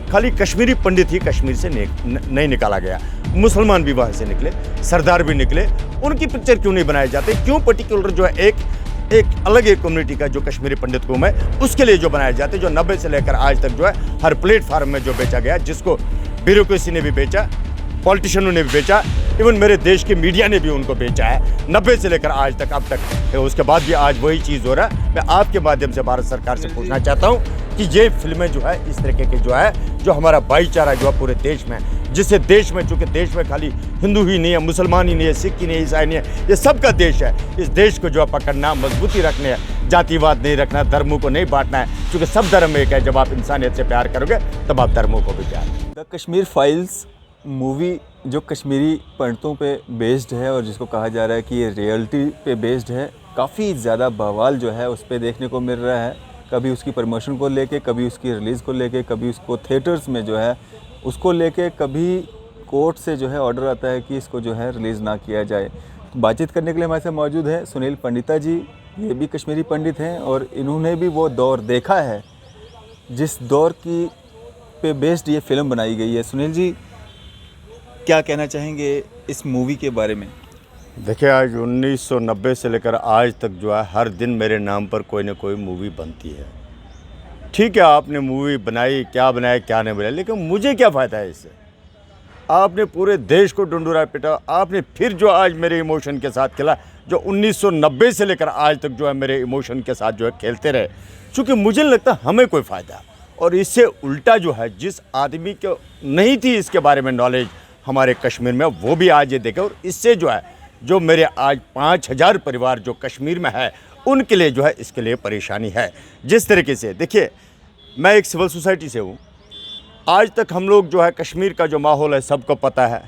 खाली कश्मीरी पंडित ही कश्मीर से नहीं निकाला गया, मुसलमान भी वहाँ से निकले, सरदार भी निकले। उनकी पिक्चर क्यों नहीं बनाए जाते? क्यों पर्टिकुलर जो है एक अलग एक कम्युनिटी का जो कश्मीरी पंडित कौम है उसके लिए जो बनाए जाते, जो 90 से लेकर आज तक जो है हर प्लेटफार्म में जो बेचा गया, जिसको ब्यूरोक्रेसी ने भी बेचा, पॉलिटिशियनों ने भी बेचा, इवन मेरे देश के मीडिया ने भी उनको बेचा है 90 से लेकर आज तक, अब तक। उसके बाद भी आज वही चीज़ हो रहा है। मैं आपके माध्यम से भारत सरकार से पूछना चाहता हूँ कि ये फिल्में जो है इस तरीके के जो है, जो हमारा भाईचारा जो है पूरे देश में, जिससे देश में, चूँकि देश में खाली हिंदू ही नहीं है, मुसलमान ही नहीं है, सिख ही नहीं है, ईसाई नहीं है, ये सबका देश है। इस देश को जो है पकड़ना, मजबूती रखने है, जातिवाद नहीं रखना, धर्मों को नहीं बांटना है, क्योंकि सब धर्म एक है। जब आप इंसानियत से प्यार करोगे तब आप धर्मों को भी प्यार करोगे। द कश्मीर फाइल्स मूवी जो कश्मीरी पंडितों पे बेस्ड है और जिसको कहा जा रहा है कि ये रियलिटी पे बेस्ड है, काफ़ी ज़्यादा बवाल जो है उस पर देखने को मिल रहा है। कभी उसकी प्रमोशन को लेके, कभी उसकी रिलीज़ को लेके, कभी उसको थिएटर्स में जो है उसको लेके, कभी कोर्ट से जो है ऑर्डर आता है कि इसको जो है रिलीज़ ना किया जाए। तो बातचीत करने के लिए हमारे साथ मौजूद है सुनील पंडिता जी। ये भी कश्मीरी पंडित हैं और इन्होंने भी वो दौर देखा है जिस दौर की पे बेस्ड ये फिल्म बनाई गई है। सुनील जी, क्या कहना चाहेंगे इस मूवी के बारे में? देखिए, आज 1990 से लेकर आज तक जो है हर दिन मेरे नाम पर कोई ना कोई मूवी बनती है। ठीक है, आपने मूवी बनाई, क्या बनाया क्या नहीं बनाया, लेकिन मुझे क्या फ़ायदा है इससे? आपने पूरे देश को डंडोरा पिटा, आपने फिर जो आज मेरे इमोशन के साथ खेला, जो 1990 से लेकर आज तक जो है मेरे इमोशन के साथ जो है खेलते रहे, क्योंकि मुझे नहीं लगता हमें कोई फ़ायदा। और इससे उल्टा जो है, जिस आदमी को नहीं थी इसके बारे में नॉलेज हमारे कश्मीर में, वो भी आज ये देखे। और इससे जो है, जो मेरे आज 5000 परिवार जो कश्मीर में है, उनके लिए जो है इसके लिए परेशानी है। जिस तरीके से देखिए, मैं एक सिविल सोसाइटी से हूँ, आज तक हम लोग जो है कश्मीर का जो माहौल है सबको पता है,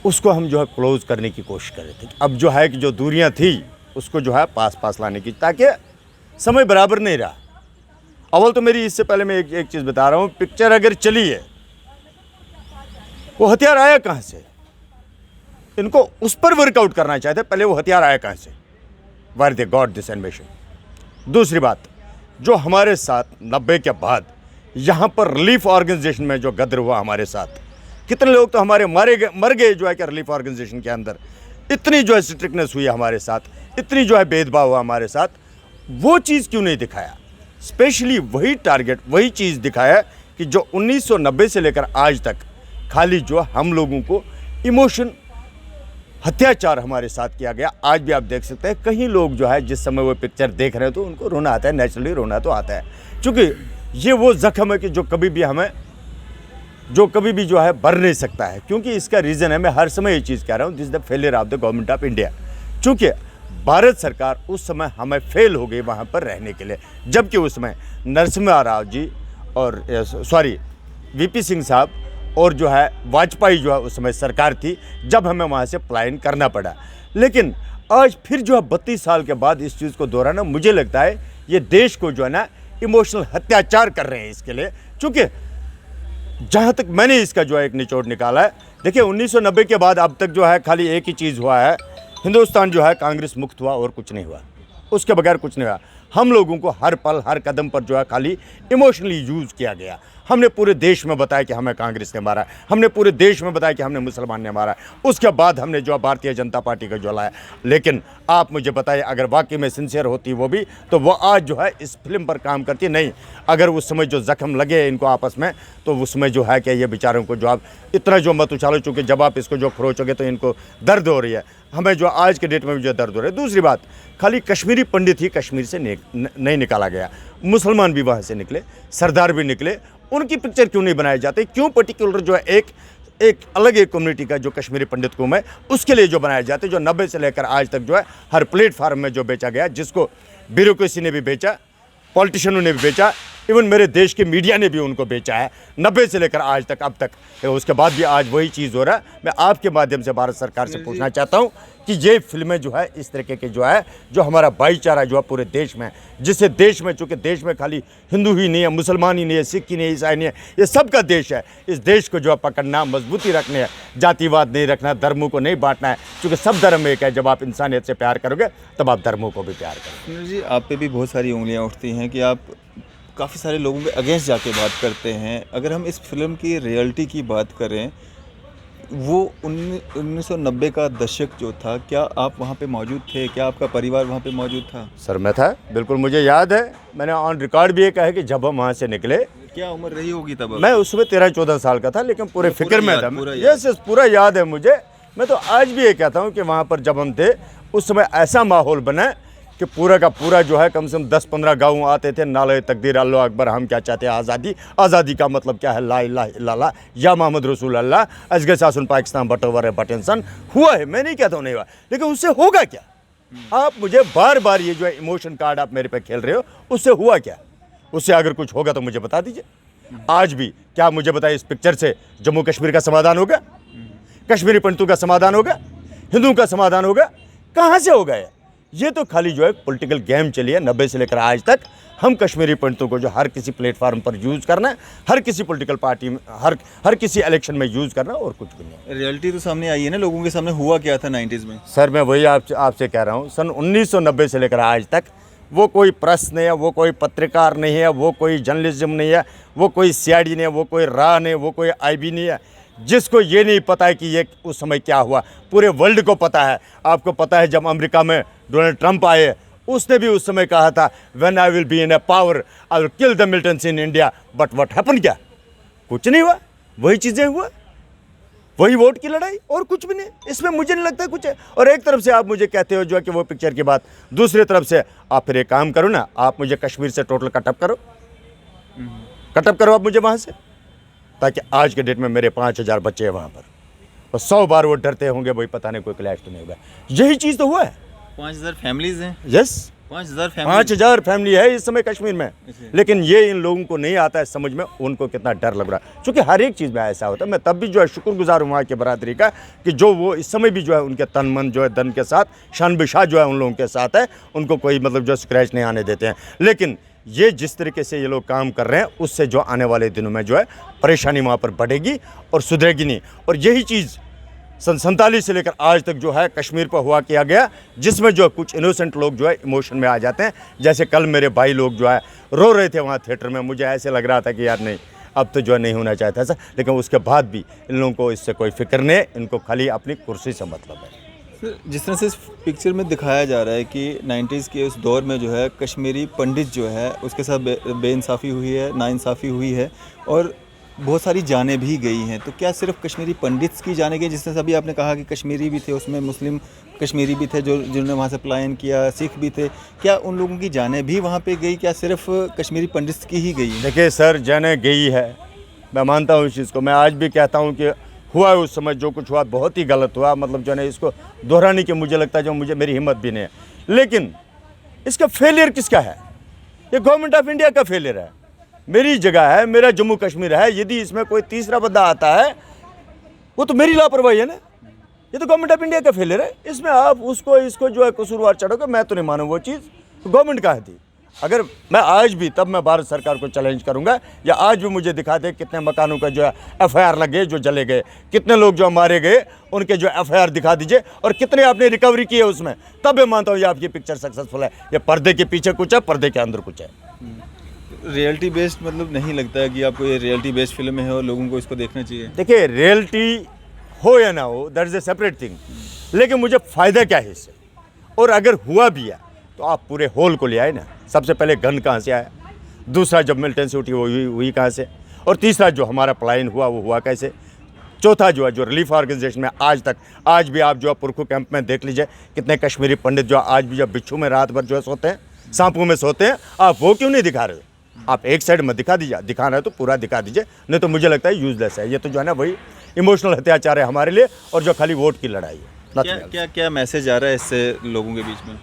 उसको हम जो है क्लोज़ करने की कोशिश कर रहे थे। अब जो है कि जो दूरियाँ थी उसको जो है पास लाने की, ताकि समय बराबर नहीं रहा। अव्वल तो मेरी इससे पहले मैं एक चीज़ बता रहा हूँ, पिक्चर अगर चली है, वो हथियार आया कहाँ से? इनको उस पर वर्कआउट करना चाहते, पहले वो हथियार आया कहाँ से? Where they got this information. दूसरी बात, जो हमारे साथ 90 के बाद यहाँ पर रिलीफ ऑर्गेनाइजेशन में जो गद्र हुआ हमारे साथ, कितने लोग तो हमारे मर गए जो है कि रिलीफ ऑर्गेनाइजेशन के अंदर। इतनी जो है स्ट्रिक्टनेस हुई हमारे साथ, इतनी जो है भेदभाव हुआ हमारे साथ, वो चीज़ क्यों नहीं दिखाया? स्पेशली वही टारगेट, वही चीज़ दिखाया कि जो 1990 से लेकर आज तक खाली जो हम लोगों को इमोशन, अत्याचार हमारे साथ किया गया। आज भी आप देख सकते हैं, कहीं लोग जो है जिस समय वो पिक्चर देख रहे हैं तो उनको रोना आता है, नेचुरली रोना तो आता है, क्योंकि ये वो जख्म है कि जो कभी भी जो है भर नहीं सकता है। क्योंकि इसका रीज़न है, मैं हर समय ये चीज़ कह रहा हूँ, this is the failure of the government of India. चूँकि भारत सरकार उस समय हमें फेल हो गई वहाँ पर रहने के लिए, जबकि उस समय नरसिम्हा राव जी और वीपी सिंह साहब और जो है वाजपेयी जो है उस समय सरकार थी, जब हमें वहाँ से पलायन करना पड़ा। लेकिन आज फिर जो है 32 साल के बाद इस चीज़ को दोहराना, मुझे लगता है ये देश को जो है ना इमोशनल अत्याचार कर रहे हैं इसके लिए। चूँकि जहाँ तक मैंने इसका जो है एक निचोड़ निकाला है, देखिए 1990 के बाद अब तक जो है खाली एक ही चीज़ हुआ है, हिंदुस्तान जो है कांग्रेस मुक्त हुआ और कुछ नहीं हुआ, उसके बगैर कुछ नहीं हुआ। हम लोगों को हर पल हर कदम पर जो है खाली इमोशनली यूज़ किया गया। हमने पूरे देश में बताया कि हमें कांग्रेस ने मारा, हमने पूरे देश में बताया कि हमने मुसलमान ने मारा, उसके बाद हमने जो भारतीय जनता पार्टी का जो लाया। लेकिन आप मुझे बताइए, अगर वाकई में सिंसियर होती वो भी, तो वो आज जो है इस फिल्म पर काम करती नहीं। अगर उस समय जो जख्म लगे इनको आपस में, तो उसमें जो है कि ये बेचारों को जो आप इतना जो मत उछालो, चूँकि जब आप इसको जो खरोचोगे तो इनको दर्द हो रही है, हमें जो आज के डेट में भी जो दर्द हो रहा है। दूसरी बात, खाली कश्मीरी पंडित ही कश्मीर से नहीं निकाला गया, मुसलमान भी वहाँ से निकले, सरदार भी निकले। उनकी पिक्चर क्यों नहीं बनाए जाते? क्यों पर्टिकुलर जो है एक अलग एक कम्युनिटी का जो कश्मीरी पंडित कौम है उसके लिए जो बनाए जाते, जो 90 से लेकर आज तक जो है हर प्लेटफार्म में जो बेचा गया, जिसको ब्यूरोक्रेसी ने भी बेचा, पॉलिटिशियनों ने भी बेचा, इवन मेरे देश के मीडिया ने भी उनको बेचा है 90 से लेकर आज तक, अब तक। उसके बाद भी आज वही चीज़ हो रहा है। मैं आपके माध्यम से भारत सरकार से पूछना चाहता हूँ कि ये फिल्में जो है इस तरीके के जो है, जो हमारा भाईचारा जो है पूरे देश में, जिससे देश में, चूँकि देश में खाली हिंदू ही नहीं है, मुसलमान ही नहीं है, सिख ही नहीं है, ईसाई नहीं है, ये सबका देश है। इस देश को जो है पकड़ना, मजबूती रखने है, जातिवाद नहीं रखना, धर्मों को नहीं बांटना है, क्योंकि सब धर्म एक है। जब आप इंसानियत से प्यार करोगे तब आप धर्मों को भी प्यार करोगे। जी, आप पे भी बहुत सारी उंगलियां उठती हैं कि आप काफ़ी सारे लोगों के अगेंस्ट जाके बात करते हैं। अगर हम इस फिल्म की रियलिटी की बात करें, वो 1990 का दशक जो था, क्या आप वहाँ पे मौजूद थे? क्या आपका परिवार वहाँ पे मौजूद था? सर मैं था, बिल्कुल मुझे याद है। मैंने ऑन रिकॉर्ड भी ये कहा है कि जब हम वहाँ से निकले, क्या उम्र रही होगी तब? मैं उसमें 13-14 साल का था, लेकिन पूरे पूरा फिक्र में याद, था। पूरा याद। यस, पूरा याद है मुझे। मैं तो आज भी ये कहता हूँ कि वहाँ पर जब हम थे, उस समय ऐसा माहौल बना कि पूरा का पूरा जो है, कम से कम 10-15 गाँव आते थे, नाले तकदीर, अल्लाह अकबर, हम क्या चाहते हैं, आज़ादी। आज़ादी का मतलब क्या है, ला इलाहा इल्लल्लाह या मोहम्मद रसूल अल्लाह, अजगर सासुन पाकिस्तान बटोवर है बटेंसन। हुआ है, मैं नहीं कहता हूँ नहीं हुआ, लेकिन उससे होगा क्या? आप मुझे बार बार ये जो है इमोशन कार्ड आप मेरे पे खेल रहे हो, उससे हुआ क्या? उससे अगर कुछ होगा तो मुझे बता दीजिए। आज भी क्या मुझे बताइए, इस पिक्चर से जम्मू कश्मीर का समाधान होगा? कश्मीरी पंडितों का समाधान होगा? हिंदुओं का समाधान होगा? कहाँ से होगा ये तो खाली जो है पॉलिटिकल गेम चली है 90 से लेकर आज तक। हम कश्मीरी पंडितों को जो हर किसी प्लेटफार्म पर यूज़ करना है, हर किसी पॉलिटिकल पार्टी में, हर किसी इलेक्शन में यूज़ करना, और कुछ भी नहीं। रियलिटी तो सामने आई है ना, लोगों के सामने हुआ क्या था 90s में? सर मैं वही आपसे कह रहा हूँ, सन 1990 से लेकर आज तक वो कोई प्रेस नहीं है, वो कोई पत्रकार नहीं है, वो कोई जर्नलिज्म नहीं है, वो कोई CID नहीं है, वो कोई RA नहीं है, वो कोई IB नहीं है, जिसको ये नहीं पता है कि ये उस समय क्या हुआ। पूरे वर्ल्ड को पता है। आपको पता है जब अमेरिका में डोनाल्ड ट्रंप आए, उसने भी उस समय कहा था, when I will be in A power I will kill the militants in India. But what happen, क्या कुछ नहीं हुआ? वही चीज़ें हुआ, वही वोट की लड़ाई, और कुछ भी नहीं। इसमें मुझे नहीं लगता कुछ है। और एक तरफ से आप मुझे कहते हो जो है कि वो पिक्चर की बात, दूसरी तरफ से आप फिर एक काम करो ना, आप मुझे कश्मीर से टोटल कटअप करो आप मुझे वहाँ से, ताकि आज के डेट में मेरे 5000 बच्चे हैं वहाँ पर, और 100 बार वो डरते होंगे भाई पता नहीं कोई क्लैश तो नहीं हुआ। यही चीज़ तो हुआ है। 5000 फैमिलीज हैं। यस, 5000 फैमिली है इस समय कश्मीर में। लेकिन ये इन लोगों को नहीं आता है समझ में, उनको कितना डर लग रहा है। क्योंकि हर एक चीज़ में ऐसा होता है। मैं तब भी जो है शुक्रगुजार हूँ वहाँ के बरादरी का, कि जो वो इस समय भी जो है उनके तन मन जो है धन के साथ, शान बिशाह जो है उन लोगों के साथ है, उनको कोई मतलब जो स्क्रैच नहीं आने देते हैं। लेकिन ये जिस तरीके से ये लोग काम कर रहे हैं, उससे जो आने वाले दिनों में जो है परेशानी वहाँ पर बढ़ेगी और सुधरेगी नहीं। और यही चीज़ सन 47 से लेकर आज तक जो है कश्मीर पर हुआ किया गया, जिसमें जो कुछ इनोसेंट लोग जो है इमोशन में आ जाते हैं। जैसे कल मेरे भाई लोग जो है रो रहे थे वहाँ थिएटर में, मुझे ऐसे लग रहा था कि यार नहीं, अब तो जो है नहीं होना चाहता ऐसा। लेकिन उसके बाद भी इन लोगों को इससे कोई फिक्र नहीं है, इनको खाली अपनी कुर्सी से मतलब है। जिस तरह से इस पिक्चर में दिखाया जा रहा है कि 90s के उस दौर में जो है कश्मीरी पंडित जो है उसके साथ बेइंसाफ़ी हुई है, नाइंसाफ़ी हुई है, और बहुत सारी जानें भी गई हैं। तो क्या सिर्फ कश्मीरी पंडित की जानें गई? जिस तरह से अभी आपने कहा कि कश्मीरी भी थे, उसमें मुस्लिम कश्मीरी भी थे जिन्होंने वहाँ से पलायन किया, सिख भी थे, क्या उन लोगों की जानें भी वहाँ पे गई? क्या सिर्फ कश्मीरी पंडित की ही गई? देखिए सर, जानें गई है, मैं मानता हूँ इस चीज़ को। मैं आज भी कहता हूँ कि हुआ है उस समय जो कुछ हुआ बहुत ही गलत हुआ। मतलब जो है इसको दोहराने की मुझे लगता है जो मुझे मेरी हिम्मत भी नहीं है। लेकिन इसका फेलियर किसका है? ये गवर्नमेंट ऑफ इंडिया का फेलियर है। मेरी जगह है, मेरा जम्मू कश्मीर है। यदि इसमें कोई तीसरा बंदा आता है, वो तो मेरी लापरवाही है ना। ये तो गवर्नमेंट ऑफ इंडिया का फेलियर है। इसमें आप इसको जो है कसूरवार चढ़ोगे, मैं तो नहीं मानूँ वो चीज़। तो गवर्नमेंट का थी। अगर मैं आज भी, तब मैं भारत सरकार को चैलेंज करूंगा, या आज भी मुझे दिखा दे कितने मकानों का जो है FIR लगे जो जले गए, कितने लोग जो मारे गए उनके जो FIR दिखा दीजिए, और कितने आपने रिकवरी की है उसमें, तब मैं मानता हूँ ये आपकी पिक्चर सक्सेसफुल है। ये पर्दे के पीछे कुछ है, पर्दे के अंदर कुछ है। रियलिटी बेस्ड मतलब नहीं लगता है कि आपको ये रियलिटी बेस्ड फिल्म है और लोगों को इसको देखना चाहिए? देखिए, रियलिटी हो या ना हो, that is a separate thing. लेकिन मुझे फ़ायदा क्या है इससे? और अगर हुआ भी है तो आप पूरे होल को ले आए ना। सबसे पहले गन कहाँ से आया, दूसरा जब मिलिटेंसी उठी वो हुई कहाँ से, और तीसरा जो हमारा पलायन हुआ वो हुआ कैसे, चौथा जो है जो रिलीफ ऑर्गेनाइजेशन में आज भी आप जो है पुरखू कैंप में देख लीजिए कितने कश्मीरी पंडित जो आज भी जब बिच्छू में रात भर जो है सोते हैं, सांपों में सोते हैं, आप वो क्यों नहीं दिखा रहे हो? आप एक साइड में दिखा दीजिए, दिखाना है तो पूरा दिखा दीजिए, नहीं तो मुझे लगता है यूजलेस है। ये तो जो है ना वही इमोशनल अत्याचार है हमारे लिए, और जो खाली वोट की लड़ाई है। क्या मैसेज आ रहा है इससे लोगों के बीच में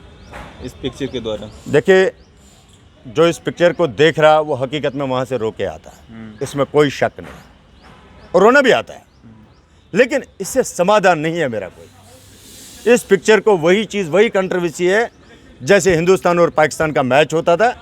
इस पिक्चर के द्वारा? देखिए, जो इस पिक्चर को देख रहा वो हकीकत में वहाँ से रो के आता है, इसमें कोई शक नहीं, और रोना भी आता है। लेकिन इससे समाधान नहीं है मेरा कोई। इस पिक्चर को वही चीज़, वही कंट्रोवर्सी है जैसे हिंदुस्तान और पाकिस्तान का मैच होता था।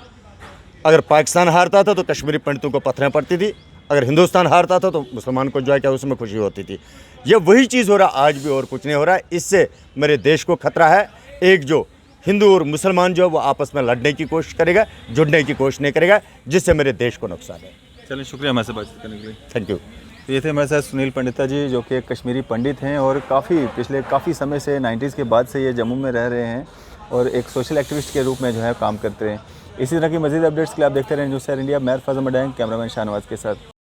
अगर पाकिस्तान हारता था तो कश्मीरी पंडितों को पत्थरें पड़ती थी, अगर हिंदुस्तान हारता था तो मुसलमान को जो है क्या उसमें खुशी होती थी। ये वही चीज़ हो रहा आज भी, और कुछ नहीं हो रहा है। इससे मेरे देश को खतरा है। एक जो हिंदू और मुसलमान जो है वो आपस में लड़ने की कोशिश करेगा, जुड़ने की कोशिश नहीं करेगा, जिससे मेरे देश को नुकसान है। चलिए, शुक्रिया हमारे से बातचीत करने के लिए। Thank you. तो ये थे हमारे साथ सुनील पंडिता जी, जो कि एक कश्मीरी पंडित हैं और पिछले काफ़ी समय से 90s के बाद से ये जम्मू में रह रहे हैं और एक सोशल एक्टिविस्ट के रूप में जो है काम करते हैं। इसी तरह की मज़ीद अपडेट्स के लिए आप देखते रहें न्यूज़ सैर इंडिया। मैं फैज़ल मडैन, कैमरामैन शाहनवाज के साथ।